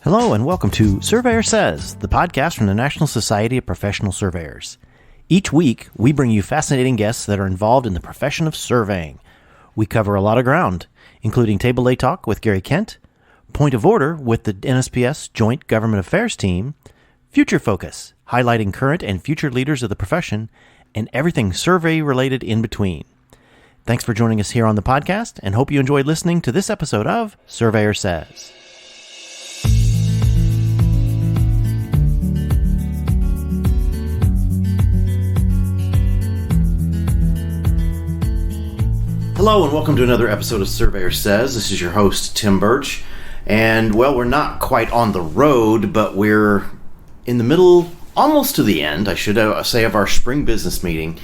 Hello and welcome to Surveyor Says, the podcast from the National Society of Professional Surveyors. Each week, we bring you fascinating guests that are involved in the profession of surveying. We cover a lot of ground, including Table A Talk with Gary Kent, Point of Order with the NSPS Joint Government Affairs Team, Future Focus, highlighting current and future leaders of the profession, and everything survey-related in between. Thanks for joining us here on the podcast, and hope you enjoyed listening to this episode of Surveyor Says. Hello and welcome to another episode of Surveyor Says. This is your host, Tim Burch. And, well, we're not quite on the road, but we're in the middle, almost to the end, I should say, of our spring business meeting.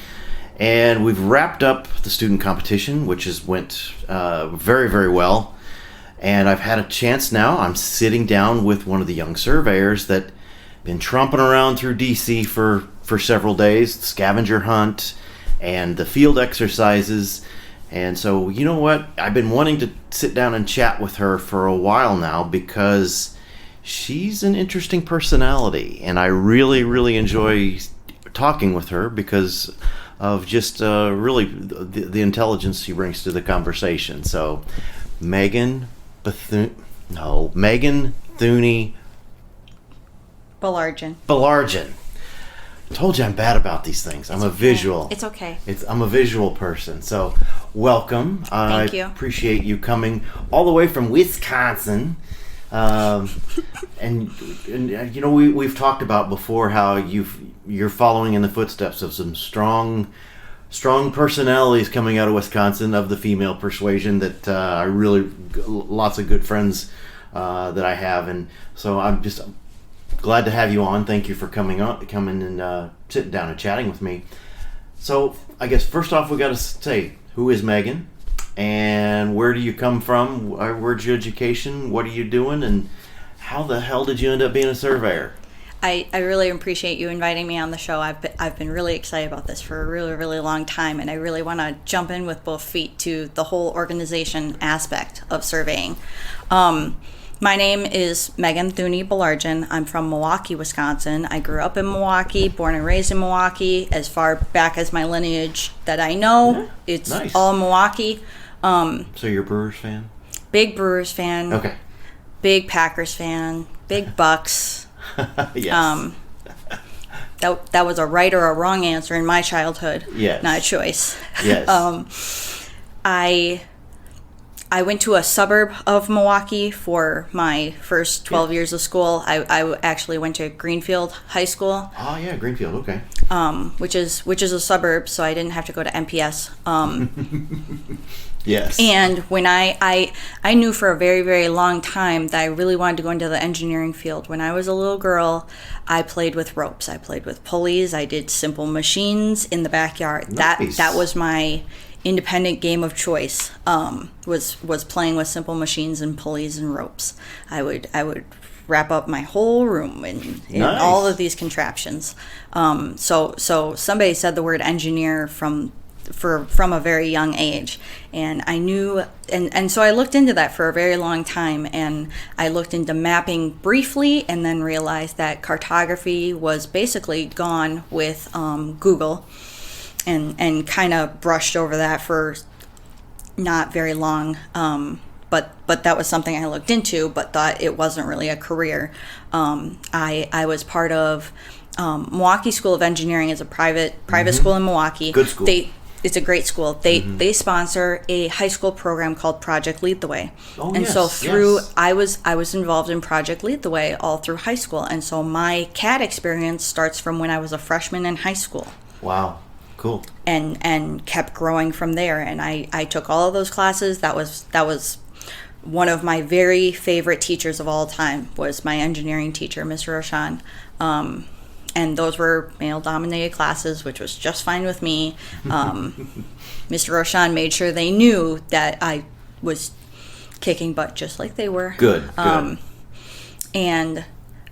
And we've wrapped up the student competition, which has went very, very well. And I've had a chance now. I'm sitting down with one of the young surveyors that been tromping around through DC for several days, the scavenger hunt and the field exercises. And so, you know what? I've been wanting to sit down and chat with her for a while now because she's an interesting personality. And I really, really enjoy talking with her because of just really the intelligence she brings to the conversation. So, Megan Theune-Baillargeon. I told you I'm bad about these things. I'm a visual. It's okay. I'm a visual person. So, welcome. Thank you. I appreciate you coming all the way from Wisconsin. And you know, we've talked about before how you're following in the footsteps of some strong personalities coming out of Wisconsin of the female persuasion that I really lots of good friends that I have, and so I'm just glad to have you on. Thank you for coming and sitting down and chatting with me. So I guess first off, we got to say, who is Megan, and where do you come from? Where's your education? What are you doing, and how the hell did you end up being a surveyor? I really appreciate you inviting me on the show. I've been really excited about this for a really, really long time, and I really want to jump in with both feet to the whole organization aspect of surveying. My name is Megan Theune-Baillargeon. I'm from Milwaukee, Wisconsin. I grew up in Milwaukee, born and raised in Milwaukee. As far back as my lineage that I know, it's nice. All Milwaukee. So you're a Brewers fan? Big Brewers fan. Okay. Big Packers fan. Big Bucks. Yes. That was a right or a wrong answer in my childhood. Yes. Not a choice. Yes. I went to a suburb of Milwaukee for my first 12 years of school. I actually went to Greenfield High School. Oh yeah, Greenfield. Okay. Which is a suburb, so I didn't have to go to NPS. Yes. And when I knew for a very, very long time that I really wanted to go into the engineering field. When I was a little girl, I played with ropes. I played with pulleys. I did simple machines in the backyard. Nice. That was my independent game of choice. Was playing with simple machines and pulleys and ropes. I would wrap up my whole room in Nice. all of these contraptions. So somebody said the word engineer from a very young age, and I knew, and so I looked into that for a very long time, and I looked into mapping briefly, and then realized that cartography was basically gone with Google, and kind of brushed over that for not very long, but that was something I looked into, but thought it wasn't really a career. I was part of Milwaukee School of Engineering. Is a private school in Milwaukee. Good school. It's a great school. They sponsor a high school program called Project Lead the Way. Oh, and yes, so yes. I was involved in Project Lead the Way all through high school. And so my CAD experience starts from when I was a freshman in high school. Wow. Cool. And kept growing from there. And I took all of those classes. That was one of my very favorite teachers of all time was my engineering teacher, Mr. Roshan. And those were male-dominated classes, which was just fine with me. Mr. Roshan made sure they knew that I was kicking butt just like they were. Good. And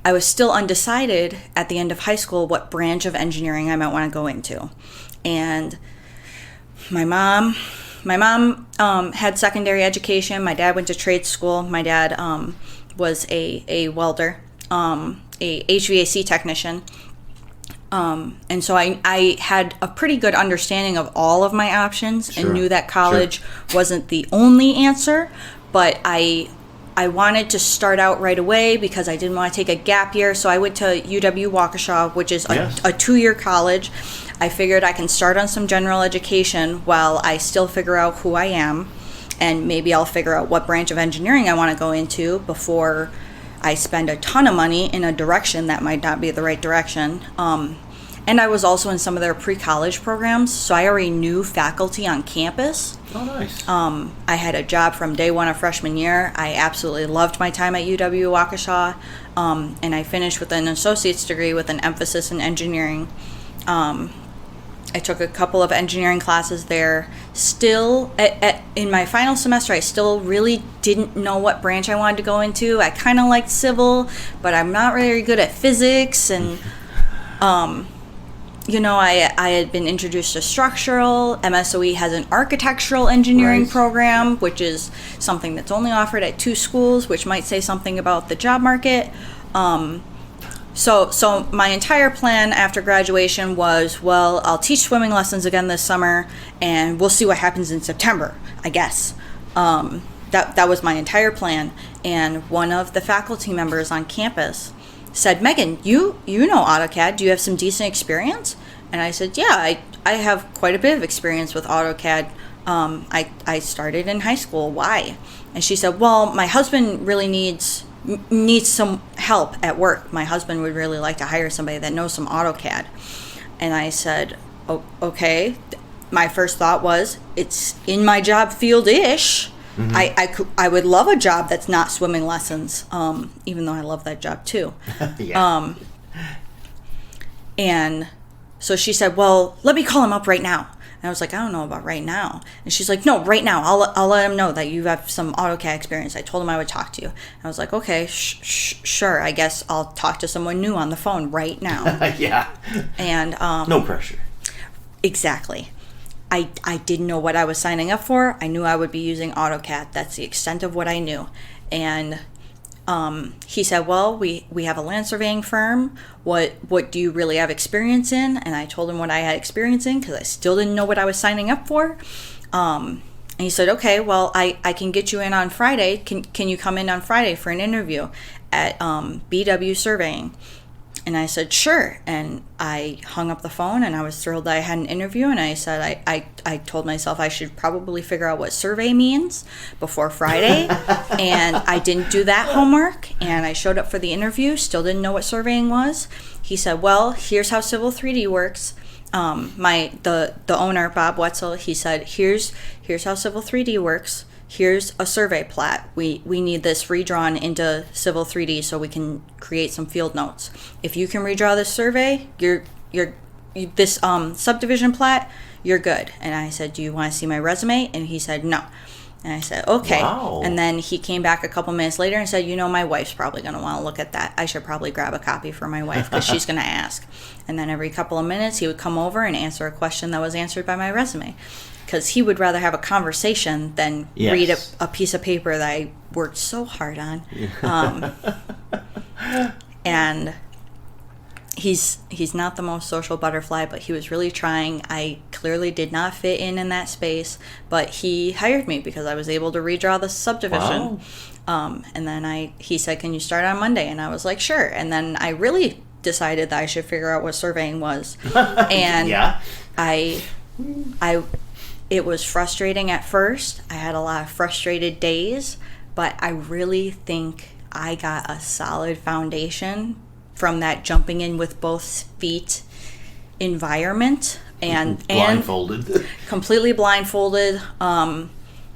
I was still undecided at the end of high school what branch of engineering I might want to go into. And my mom had secondary education. My dad went to trade school. My dad was a welder, a HVAC technician. And so I had a pretty good understanding of all of my options and knew that college wasn't the only answer, but I wanted to start out right away because I didn't want to take a gap year. So I went to UW Waukesha, which is a 2-year college. I figured I can start on some general education while I still figure out who I am, and maybe I'll figure out what branch of engineering I want to go into before I spend a ton of money in a direction that might not be the right direction. And I was also in some of their pre-college programs, so I already knew faculty on campus. Oh, nice. I had a job from day one of freshman year. I absolutely loved my time at UW Waukesha, and I finished with an associate's degree with an emphasis in engineering. I took a couple of engineering classes there. Still, in my final semester, I still really didn't know what branch I wanted to go into. I kind of liked civil, but I'm not very good at physics. And, I had been introduced to structural. MSOE has an architectural engineering program, which is something that's only offered at 2 schools, which might say something about the job market. So my entire plan after graduation was, well, I'll teach swimming lessons again this summer, and we'll see what happens in September, I guess. That was my entire plan. And one of the faculty members on campus said, Megan, you know AutoCAD. Do you have some decent experience? And I said, yeah, I have quite a bit of experience with AutoCAD. I started in high school. Why? And she said, well, my husband really needs some help at work. My husband would really like to hire somebody that knows some AutoCAD. And I said, okay. My first thought was, it's in my job field-ish. Mm-hmm. I would love a job that's not swimming lessons, even though I love that job too. And so she said, well, let me call him up right now. And I was like, I don't know about right now. And she's like, no, right now. I'll let him know that you have some AutoCAD experience. I told him I would talk to you. And I was like, okay, sure. I guess I'll talk to someone new on the phone right now. Yeah. And no pressure. Exactly. I didn't know what I was signing up for. I knew I would be using AutoCAD. That's the extent of what I knew. And he said, well, we have a land surveying firm. What do you really have experience in? And I told him what I had experience in because I still didn't know what I was signing up for. And he said, okay, well, I can get you in on Friday. Can you come in on Friday for an interview at BW Surveying? And I said, sure. And I hung up the phone, and I was thrilled that I had an interview. And I said, I told myself I should probably figure out what survey means before Friday. And I didn't do that homework. And I showed up for the interview, still didn't know what surveying was. He said, well, here's how Civil 3D works. The owner, Bob Wetzel, he said, here's how Civil 3D works. Here's a survey plat. We need this redrawn into Civil 3D so we can create some field notes. If you can redraw this survey, this subdivision plat, you're good. And I said, do you want to see my resume? And he said, no. And I said, okay. Wow. And then he came back a couple minutes later and said, my wife's probably going to want to look at that. I should probably grab a copy for my wife because she's going to ask. And then every couple of minutes, he would come over and answer a question that was answered by my resume. Because he would rather have a conversation than read a piece of paper that I worked so hard on. And he's not the most social butterfly, but he was really trying. I clearly did not fit in that space, but he hired me because I was able to redraw the subdivision. Wow. And then he said, can you start on Monday? And I was like, sure. And then I really decided that I should figure out what surveying was. And it was frustrating at first. I had a lot of frustrated days, but I really think I got a solid foundation from that jumping in with both feet environment and blindfolded. Completely blindfolded.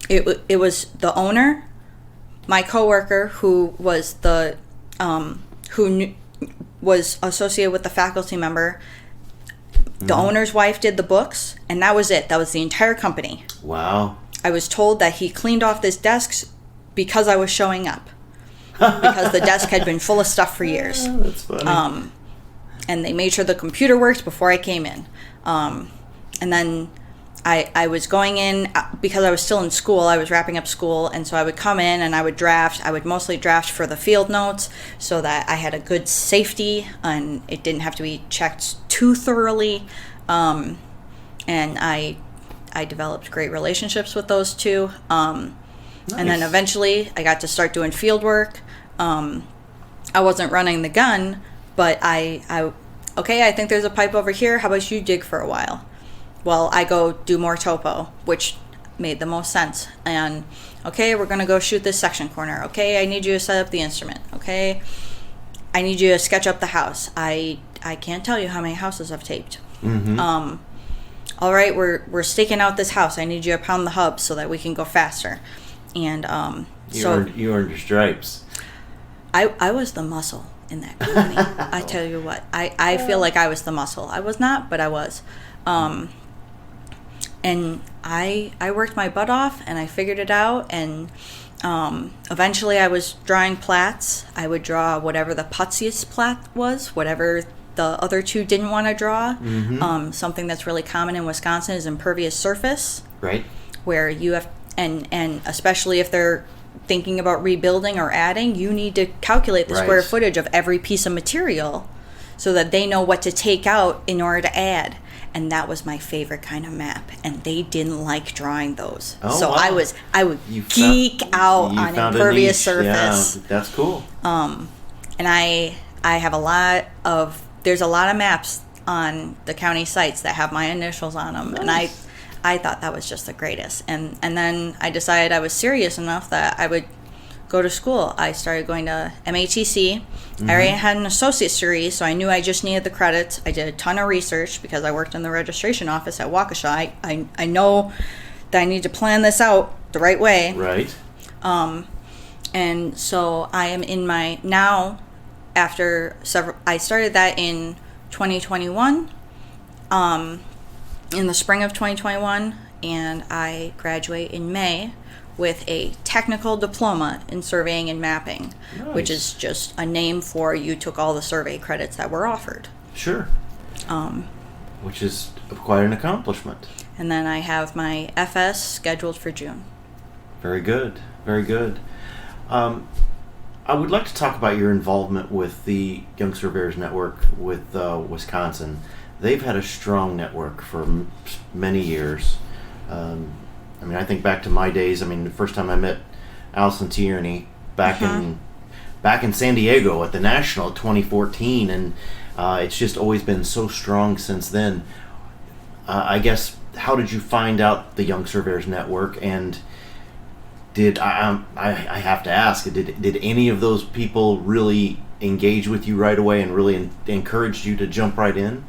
It was the owner, my coworker who was was associated with the faculty member. The owner's wife did the books, and that was it. That was the entire company. Wow. I was told that he cleaned off his desks because I was showing up. Because the desk had been full of stuff for years. That's funny. And they made sure the computer worked before I came in. And then I was going in because I was still in school. I was wrapping up school, and so I would come in and I would draft. I would mostly draft for the field notes so that I had a good safety and it didn't have to be checked too thoroughly. And I developed great relationships with those two. Nice. And then eventually I got to start doing field work. I wasn't running the gun, but I think there's a pipe over here. How about you dig for a while? Well, I go do more topo, which made the most sense. And, okay, we're going to go shoot this section corner. Okay, I need you to set up the instrument. Okay, I need you to sketch up the house. I can't tell you how many houses I've taped. Mm-hmm. All right, we're staking out this house. I need you to pound the hub so that we can go faster. And you earned your stripes. I was the muscle in that company. I tell you what, I feel like I was the muscle. I was not, but I was. And I worked my butt off, and I figured it out, and eventually I was drawing plats. I would draw whatever the putziest plat was, whatever the other two didn't want to draw. Mm-hmm. Something that's really common in Wisconsin is impervious surface. Right. Where you have, and especially if they're thinking about rebuilding or adding, you need to calculate the square footage of every piece of material so that they know what to take out in order to add. And that was my favorite kind of map, and they didn't like drawing those. Oh, so wow. I would geek out on impervious surface. Yeah, that's cool. And I have there's a lot of maps on the county sites that have my initials on them, nice. And I thought that was just the greatest. And then I decided I was serious enough that I would go to school. I started going to MATC. Mm-hmm. I already had an associate's degree, so I knew I just needed the credits. I did a ton of research because I worked in the registration office at Waukesha. I know that I need to plan this out the right way. Right. And so I am in my, now after several, I started that in 2021, in the spring of 2021, and I graduate in May with a technical diploma in surveying and mapping, nice. Which is just a name for you took all the survey credits that were offered. Sure. Which is quite an accomplishment. And then I have my FS scheduled for June. Very good. Very good. I would like to talk about your involvement with the Young Surveyors Network with Wisconsin. They've had a strong network for many years. I think back to my days. The first time I met Allison Tierney back in San Diego at the National 2014, and it's just always been so strong since then. I guess, how did you find out the Young Surveyors Network, and did I have to ask, did any of those people really engage with you right away and really encouraged you to jump right in?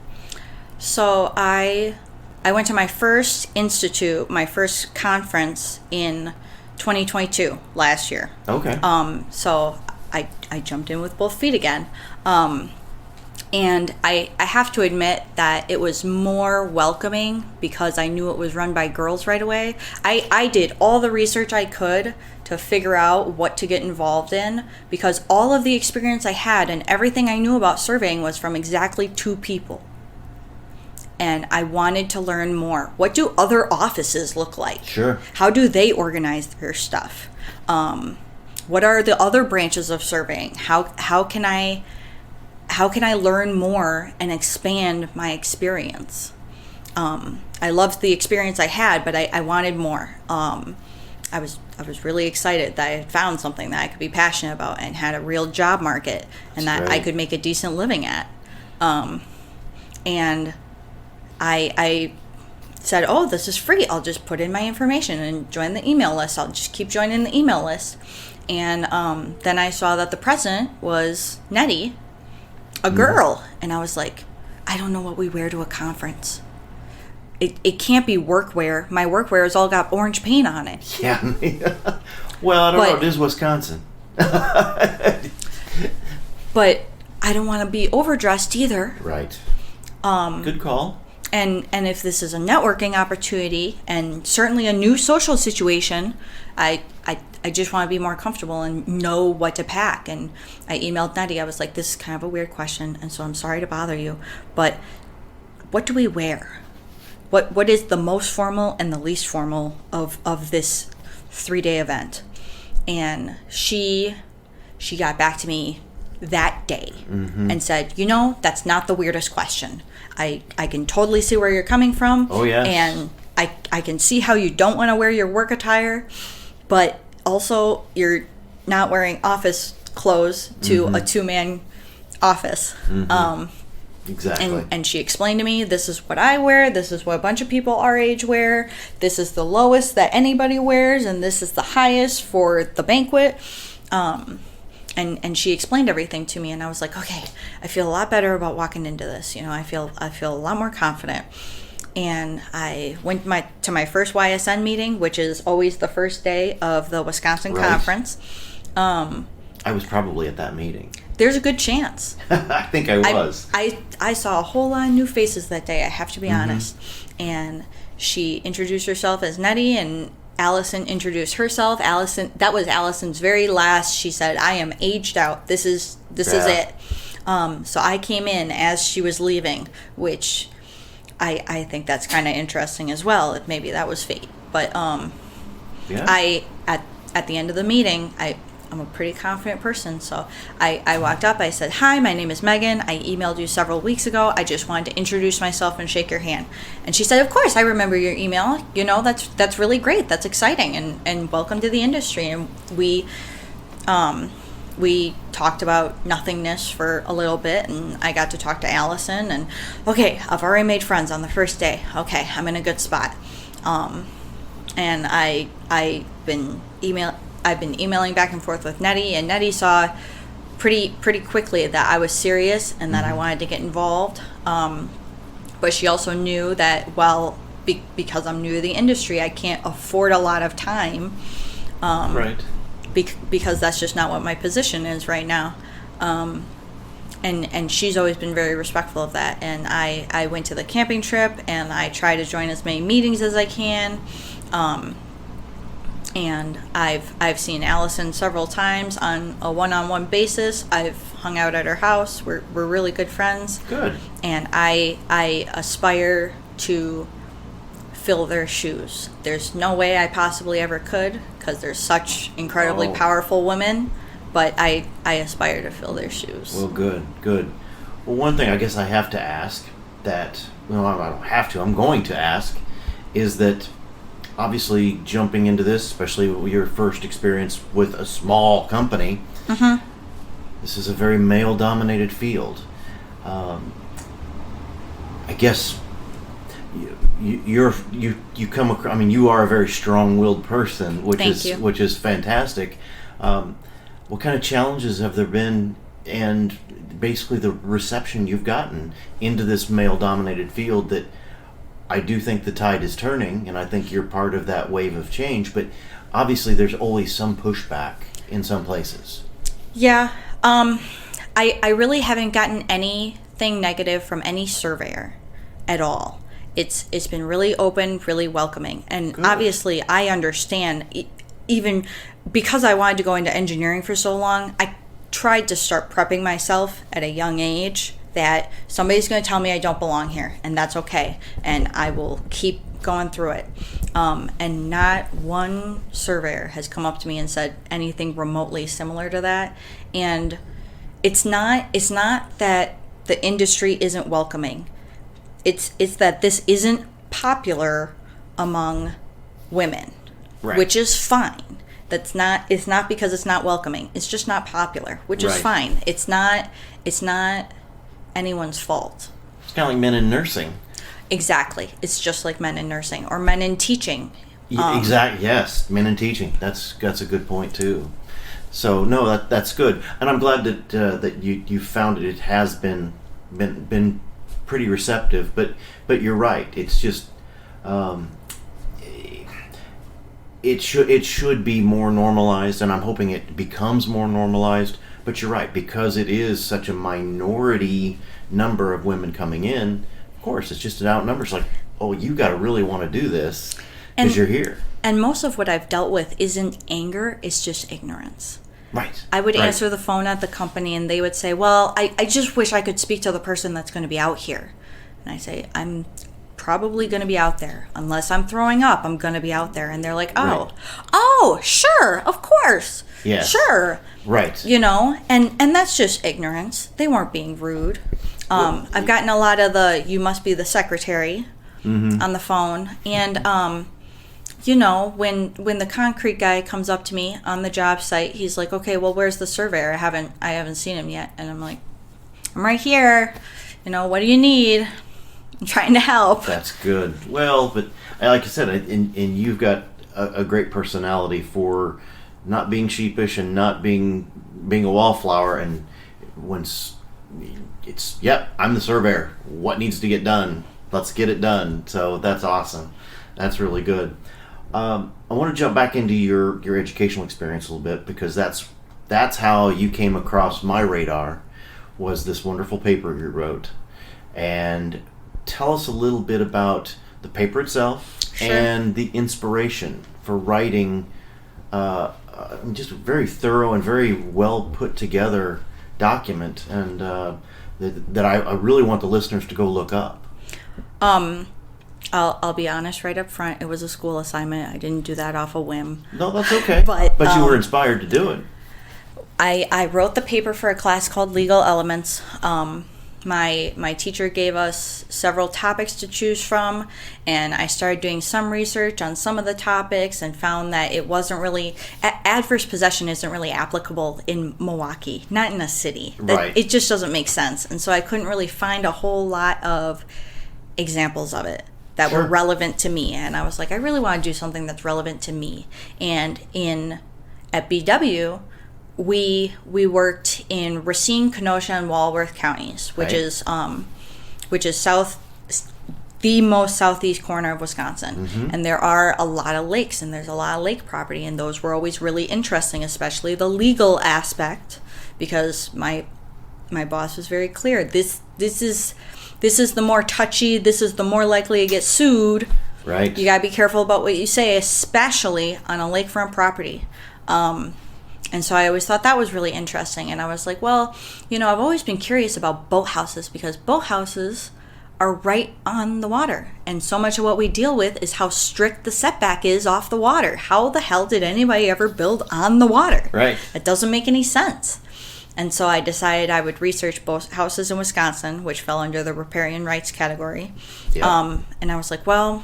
So I went to my first institute, my first conference in 2022, last year. Okay. So I jumped in with both feet again. And I have to admit that it was more welcoming because I knew it was run by girls right away. I did all the research I could to figure out what to get involved in because all of the experience I had and everything I knew about surveying was from exactly 2 people. And I wanted to learn more. What do other offices look like? Sure. How do they organize their stuff? What are the other branches of surveying? How can I learn more and expand my experience? I loved the experience I had, but I wanted more. I was really excited that I had found something that I could be passionate about and had a real job market and that I could make a decent living at. And I said, oh, this is free. I'll just put in my information and join the email list. I'll just keep joining the email list. And then I saw that the president was Nettie, a girl. And I was like, I don't know what we wear to a conference. It can't be workwear. My workwear has all got orange paint on it. Yeah. Well, I don't know. It is Wisconsin. But I don't want to be overdressed either. Right. Good call. And if this is a networking opportunity and certainly a new social situation, I just want to be more comfortable and know what to pack. And I emailed Nettie. I was like, this is kind of a weird question, and so I'm sorry to bother you, but what do we wear? what is the most formal and the least formal of this 3-day event? And she got back to me that day and said, that's not the weirdest question. I can totally see where you're coming from. Oh, yes. And I can see how you don't want to wear your work attire, but also you're not wearing office clothes to a 2-man office. Exactly. And she explained to me, this is what I wear, this is what a bunch of people our age wear, this is the lowest that anybody wears, and this is the highest for the banquet. And she explained everything to me, and I was like, okay, I feel a lot better about walking into this. I feel a lot more confident. And I went to my first YSN meeting, which is always the first day of the Wisconsin conference. I was probably at that meeting. There's a good chance. I think I was. I saw a whole lot of new faces that day, I have to be honest. And she introduced herself as Nettie, and Allison introduced herself. That was Allison's very last. She said, I am aged out. This is it. So I came in as she was leaving, which I think that's kind of interesting as well. Maybe that was fate. But I at the end of the meeting, I'm a pretty confident person, so I walked up. I said, hi, my name is Megan. I emailed you several weeks ago. I just wanted to introduce myself and shake your hand. And she said, of course, I remember your email. That's really great. That's exciting, and welcome to the industry. And we talked about nothingness for a little bit, and I got to talk to Allison, and okay, I've already made friends on the first day. Okay, I'm in a good spot. And I've been emailing back and forth with Nettie, and Nettie saw pretty quickly that I was serious and that I wanted to get involved. But she also knew that, because I'm new to the industry, I can't afford a lot of time. Right. Because that's just not what my position is right now. And she's always been very respectful of that. And I went to the camping trip, and I try to join as many meetings as I can. And I've seen Allison several times on a one-on-one basis. I've hung out at her house. We're really good friends. Good. And I aspire to fill their shoes. There's no way I possibly ever could, because they're such incredibly powerful women. But I aspire to fill their shoes. Well, good. Well, one thing I guess I have to ask that, I don't have to, I'm going to ask, is that obviously jumping into this, especially with your first experience with a small company, this is a very male-dominated field. I guess you come across. I mean, you are a very strong-willed person, which is fantastic. What kind of challenges have there been, and basically the reception you've gotten into this male-dominated field that I do think the tide is turning, and I think you're part of that wave of change, but obviously there's always some pushback in some places. Yeah. I really haven't gotten anything negative from any surveyor at all. It's been really open, really welcoming. And Good. Obviously I understand, even because I wanted to go into engineering for so long, I tried to start prepping myself at a young age that somebody's going to tell me I don't belong here, and that's okay, and I will keep going through it. And not one surveyor has come up to me and said anything remotely similar to that. And it's not that the industry isn't welcoming. It's that this isn't popular among women, right, which is fine. It's not because it's not welcoming. It's just not popular, which is fine. It's not anyone's fault. It's kind of like men in nursing. Exactly. It's just like men in nursing or men in teaching. Exactly. Yes, men in teaching. That's a good point too. So no, that's good, and I'm glad that you found it. It has been pretty receptive, but you're right. It's just it should be more normalized, and I'm hoping it becomes more normalized. But you're right, because it is such a minority number of women coming in. Of course, it's just it outnumbers. Like, oh, you got to really want to do this because you're here. And most of what I've dealt with isn't anger; it's just ignorance. Right. I would answer the phone at the company, and they would say, "Well, I just wish I could speak to the person that's going to be out here." And I say, "I'm probably going to be out there. Unless I'm throwing up, I'm going to be out there. And they're like, Right. oh, sure, of course. Yes. Sure. Right. You know, and that's just ignorance. They weren't being rude. I've gotten a lot of the, you must be the secretary on the phone. And, you know, when the concrete guy comes up to me on the job site, he's like, okay, well, where's the surveyor? I haven't seen him yet. And I'm like, I'm right here. You know, what do you need? I'm trying to help. That's good. Well, but like I said, and you've got a great personality for not being sheepish and not being a wallflower. And when it's, yep, I'm the surveyor. What needs to get done? Let's get it done. So that's awesome. That's really good. I want to jump back into your educational experience a little bit, because that's how you came across my radar, was this wonderful paper you wrote. And tell us a little bit about the paper itself. Sure. And the inspiration for writing just a very thorough and very well put together document, and that I really want the listeners to go look up. I'll be honest right up front. It was a school assignment. I didn't do that off a whim. No, that's okay. But you were inspired to do it. I wrote the paper for a class called Legal Elements. My teacher gave us several topics to choose from, and I started doing some research on some of the topics and found that it wasn't really, adverse possession isn't really applicable in Milwaukee, not in a city. Right. It just doesn't make sense. And so I couldn't really find a whole lot of examples of it that Sure. were relevant to me. And I was like, I really want to do something that's relevant to me. And at BW, we worked in Racine, Kenosha, and Walworth counties, which Right. is the most southeast corner of Wisconsin. Mm-hmm. And there are a lot of lakes, and there's a lot of lake property, and those were always really interesting, especially the legal aspect, because my boss was very clear. This is the more touchy. This is the more likely to get sued. Right. You gotta be careful about what you say, especially on a lakefront property. And so I always thought that was really interesting. And I was like, well, you know, I've always been curious about boathouses, because boathouses are right on the water. And so much of what we deal with is how strict the setback is off the water. How the hell did anybody ever build on the water? Right. It doesn't make any sense. And so I decided I would research both houses in Wisconsin, which fell under the riparian rights category. Yep. And I was like, well,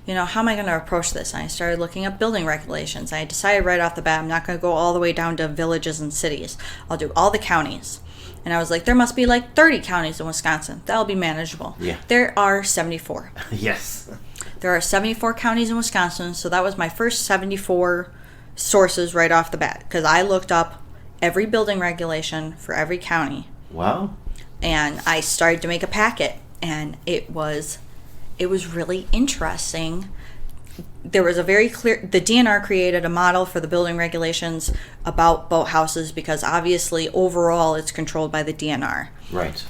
you know, how am I going to approach this? And I started looking up building regulations. I decided right off the bat, I'm not going to go all the way down to villages and cities. I'll do all the counties. And I was like, there must be like 30 counties in Wisconsin. That'll be manageable. Yeah. There are 74. Yes. There are 74 counties in Wisconsin. So that was my first 74 sources right off the bat, because I looked up every building regulation for every county. Wow. And I started to make a packet, and it was really interesting. There was a very clear, the DNR created a model for the building regulations about boathouses, because obviously overall it's controlled by the DNR. Right.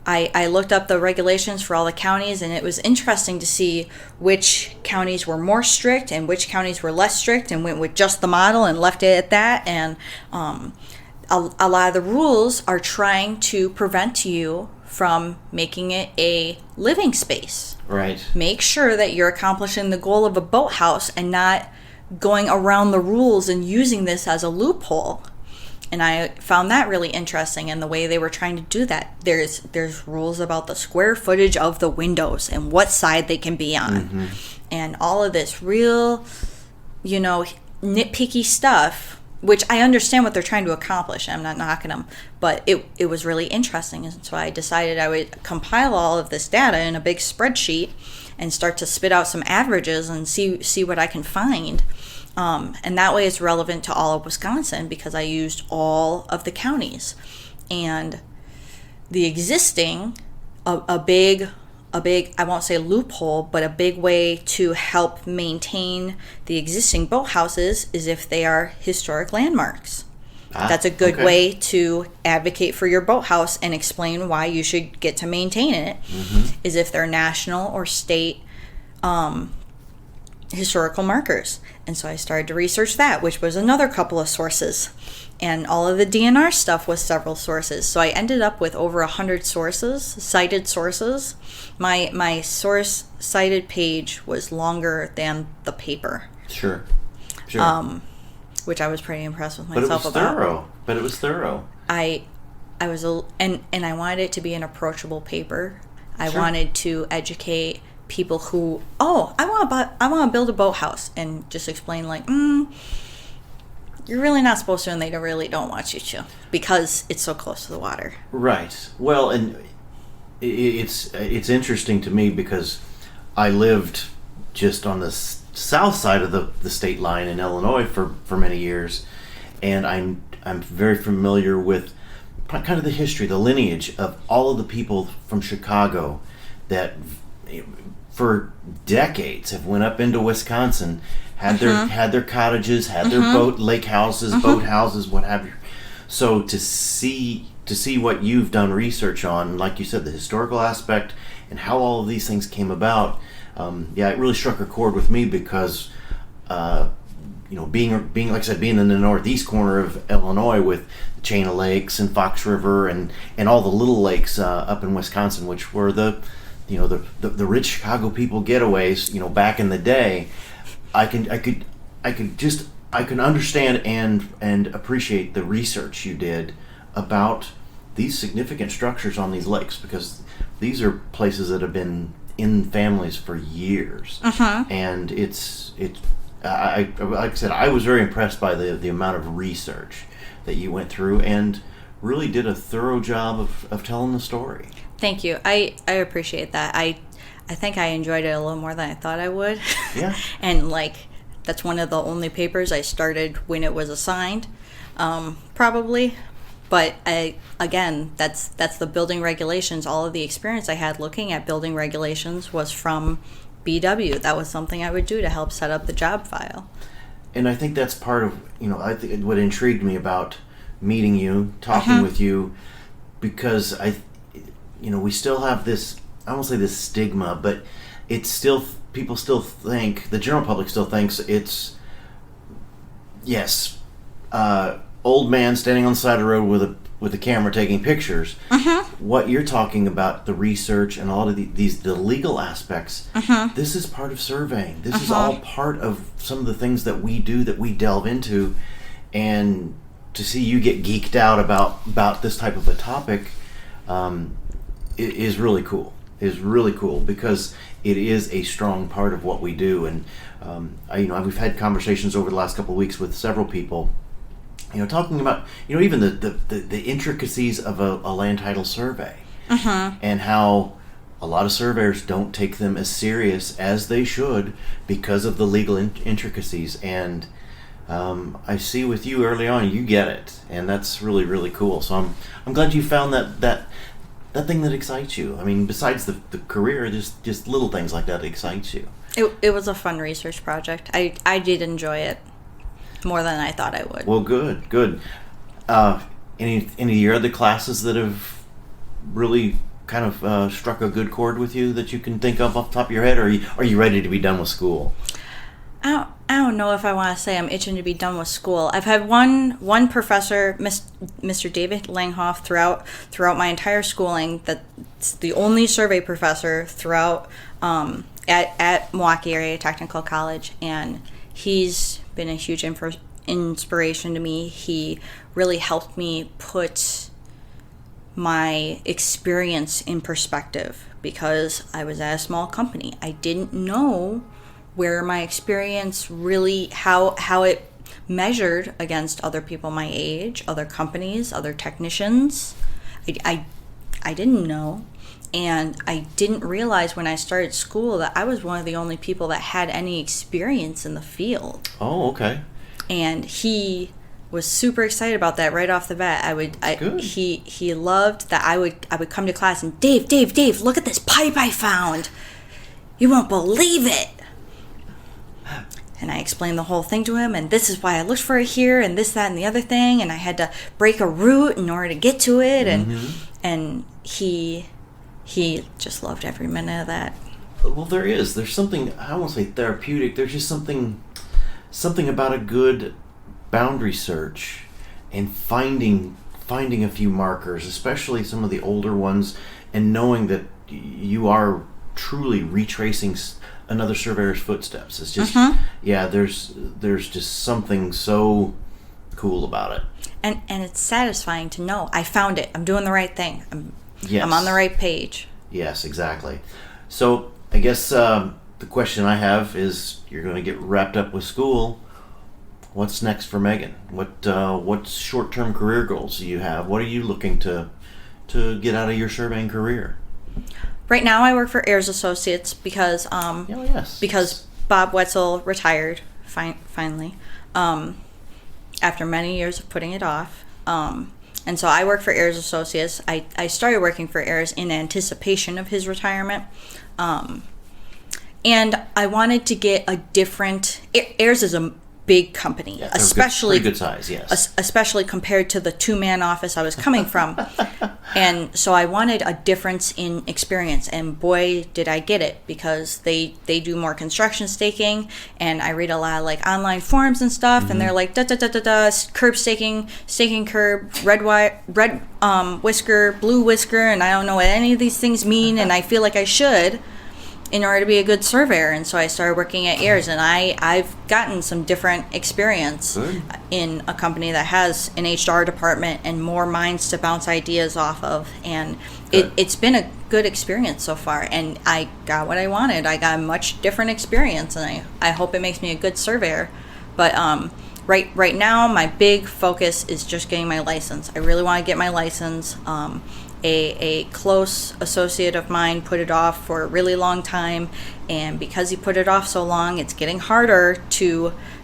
I looked up the regulations for all the counties, and it was interesting to see which counties were more strict and which counties were less strict, and went with just the model and left it at that. And a lot of the rules are trying to prevent you from making it a living space. Right. Make sure that you're accomplishing the goal of a boathouse and not going around the rules and using this as a loophole. And I found that really interesting, and the way they were trying to do that. There's rules about the square footage of the windows and what side they can be on. Mm-hmm. And all of this real, you know, nitpicky stuff, which I understand what they're trying to accomplish. I'm not knocking them, but it was really interesting. And so I decided I would compile all of this data in a big spreadsheet and start to spit out some averages and see what I can find. And that way it's relevant to all of Wisconsin, because I used all of the counties. And the existing, a big, I won't say loophole, but a big way to help maintain the existing boathouses is if they are historic landmarks. That's a good way to advocate for your boathouse and explain why you should get to maintain it, is if they're national or state historical markers. And so I started to research that, which was another couple of sources. And all of the DNR stuff was several sources. So I ended up with over 100 sources, cited sources. My source cited page was longer than the paper. Sure. Which I was pretty impressed with myself about. But it was thorough. I was and I wanted it to be an approachable paper. I Sure. wanted to educate people who, I want to build a boathouse, and just explain like, you're really not supposed to, and they really don't want you to, because it's so close to the water. Right. Well, and it's interesting to me because I lived just on the south side of the state line in Illinois for many years, and I'm very familiar with kind of the history, the lineage of all of the people from Chicago that for decades have went up into Wisconsin, had their cottages, had their lake houses, boat houses, what have you. So to see what you've done research on, like you said, the historical aspect and how all of these things came about, it really struck a chord with me because being like I said, being in the northeast corner of Illinois with the chain of lakes and Fox River and all the little lakes up in Wisconsin, which were the rich Chicago people getaways, back in the day, I can understand and appreciate the research you did about these significant structures on these lakes, because these are places that have been in families for years, and like I said, I was very impressed by the amount of research that you went through and really did a thorough job of telling the story. Thank you. I appreciate that. I think I enjoyed it a little more than I thought I would. Yeah. And that's one of the only papers I started when it was assigned, probably. But again, that's the building regulations. All of the experience I had looking at building regulations was from BW. That was something I would do to help set up the job file. And I think that's part of, I think what intrigued me about meeting you, talking with you, because we still have this, I won't say this stigma, but it's still, people still think, the general public still thinks it's, yes, old man standing on the side of the road with a camera taking pictures. What you're talking about, the research and all of the legal aspects, this is part of surveying. This is all part of some of the things that we do, that we delve into, and to see you get geeked out about this type of a topic is really cool. Is really cool because it is a strong part of what we do. And we've had conversations over the last couple of weeks with several people, talking about even the intricacies of a land title survey, and how a lot of surveyors don't take them as serious as they should because of the legal intricacies. And I see with you early on, you get it, and that's really, really cool. So I'm glad you found that thing that excites you. I mean, besides the career, just little things like that excites you. It was a fun research project. I did enjoy it more than I thought I would. Well, good. Any of your other classes that have really kind of struck a good chord with you that you can think of off the top of your head, or are you ready to be done with school? I don't know if I want to say I'm itching to be done with school. I've had one professor, Mr. David Langhoff, throughout my entire schooling. That's the only survey professor throughout at Milwaukee Area Technical College, and he's been a huge inspiration to me. He really helped me put my experience in perspective, because I was at a small company. I didn't know where my experience really, how it measured against other people my age, other companies, other technicians. I didn't know. And I didn't realize when I started school that I was one of the only people that had any experience in the field. Oh, okay. And he was super excited about that right off the bat. He loved that I would come to class and Dave, look at this pipe I found. You won't believe it. And I explained the whole thing to him, and this is why I looked for it here, and this, that, and the other thing, and I had to break a route in order to get to it, and he just loved every minute of that. Well, there's something, I won't say therapeutic, there's just something about a good boundary search and finding a few markers, especially some of the older ones, and knowing that you are truly retracing another surveyor's footsteps. It's just, yeah, there's just something so cool about it. And it's satisfying to know I found it. I'm doing the right thing. I'm on the right page. Yes, exactly. So I guess the question I have is, you're going to get wrapped up with school. What's next for Megan? What short-term career goals do you have? What are you looking to get out of your surveying career? Right now, I work for Ayers Associates because because Bob Wetzel retired finally after many years of putting it off. And so I work for Ayers Associates. I started working for Ayers in anticipation of his retirement. And I wanted to get a different... Ayers is a big company, especially pretty good size, yes. Especially compared to the two-man office I was coming from. And so I wanted a difference in experience, and boy, did I get it, because they do more construction staking, and I read a lot of like online forums and stuff, and they're like curb staking curb, red whisker, blue whisker, and I don't know what any of these things mean, and I feel like I should in order to be a good surveyor. And so I started working at Ayers, and I've gotten some different experience in a company that has an HR department and more minds to bounce ideas off of, and it's been a good experience so far, and I got what I wanted. I got a much different experience, and I hope it makes me a good surveyor. But right now my big focus is just getting my license. I really want to get my license. A close associate of mine put it off for a really long time, and because he put it off so long, it's getting harder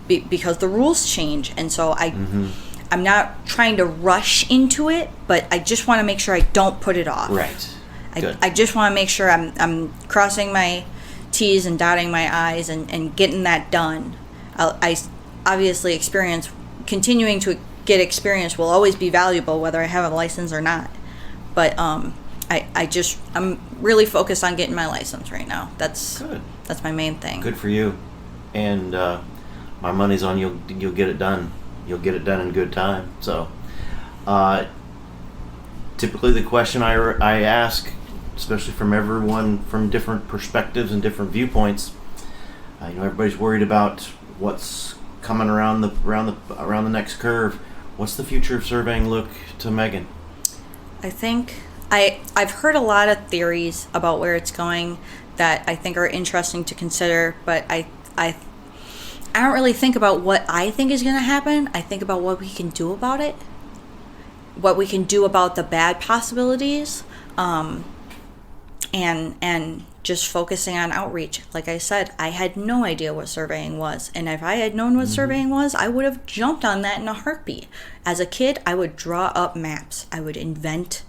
because the rules change. And so I'm not trying to rush into it, but I just want to make sure I don't put it off. Right. I just want to make sure I'm crossing my T's and dotting my I's and getting that done. I obviously continuing to get experience will always be valuable whether I have a license or not. But I'm really focused on getting my license right now. That's good. That's my main thing. Good for you. And my money's on you'll get it done. You'll get it done in good time. So typically the question I ask, especially from everyone from different perspectives and different viewpoints, everybody's worried about what's coming around the next curve. What's the future of surveying look to Megan? I think I've heard a lot of theories about where it's going that I think are interesting to consider, but I don't really think about what I think is going to happen. I think about what we can do about it, what we can do about the bad possibilities, and just focusing on outreach. Like I said, I had no idea what surveying was, and if I had known what surveying was, I would have jumped on that in a heartbeat. As a kid, I would draw up maps. I would invent,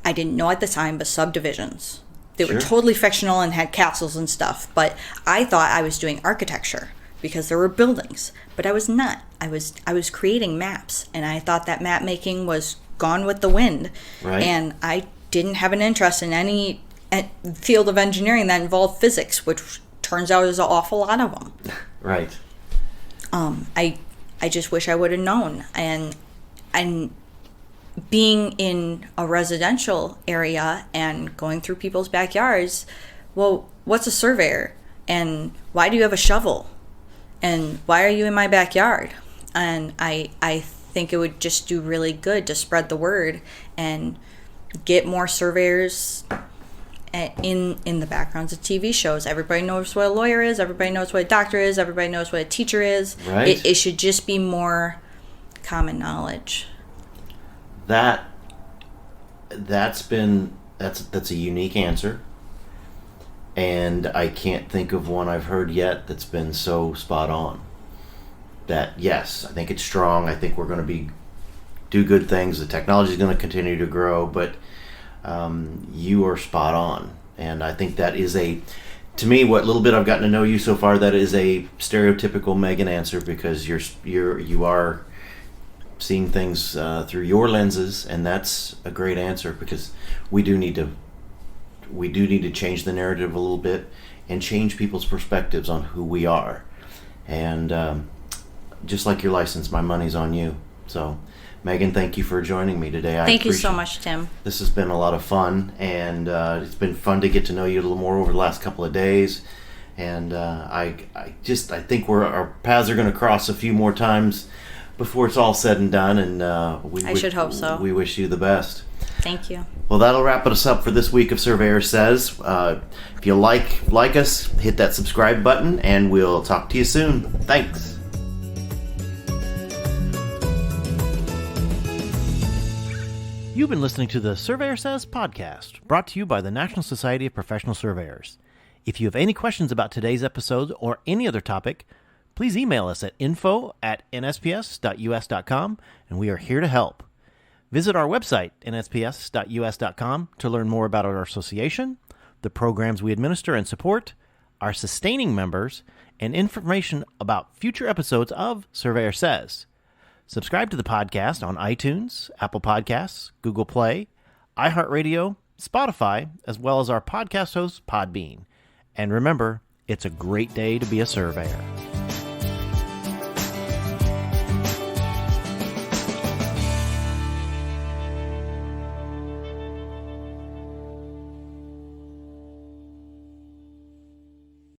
I didn't know at the time, but subdivisions. They were totally fictional and had castles and stuff, but I thought I was doing architecture because there were buildings, but I was not. I was creating maps, and I thought that map making was gone with the wind. Right. And I didn't have an interest in any field of engineering that involved physics, which turns out is an awful lot of them. Right. I just wish I would have known. And being in a residential area and going through people's backyards, well, what's a surveyor? And why do you have a shovel? And why are you in my backyard? And I think it would just do really good to spread the word and get more surveyors in the backgrounds of TV shows. Everybody knows what a lawyer is. Everybody knows what a doctor is. Everybody knows what a teacher is. Right. It should just be more common knowledge. That's a unique answer, and I can't think of one I've heard yet that's been so spot on. That yes, I think it's strong. I think we're going to do good things. The technology is going to continue to grow, but you are spot on, and I think that is to me, what little bit I've gotten to know you so far, that is a stereotypical Megan answer, because you are seeing things through your lenses, and that's a great answer, because we do need to change the narrative a little bit and change people's perspectives on who we are. And just like your license, my money's on you. So Megan, thank you for joining me today. Thank you so much, Tim. This has been a lot of fun, and it's been fun to get to know you a little more over the last couple of days. And I think our paths are going to cross a few more times before it's all said and done. And I should hope so. We wish you the best. Thank you. Well, that'll wrap us up for this week of Surveyor Says. If you like us, hit that subscribe button, and we'll talk to you soon. Thanks. You've been listening to the Surveyor Says podcast, brought to you by the National Society of Professional Surveyors. If you have any questions about today's episode or any other topic, please email us at info@nsps.us.com, and we are here to help. Visit our website, nsps.us.com, to learn more about our association, the programs we administer and support, our sustaining members, and information about future episodes of Surveyor Says. Subscribe to the podcast on iTunes, Apple Podcasts, Google Play, iHeartRadio, Spotify, as well as our podcast host, Podbean. And remember, it's a great day to be a surveyor.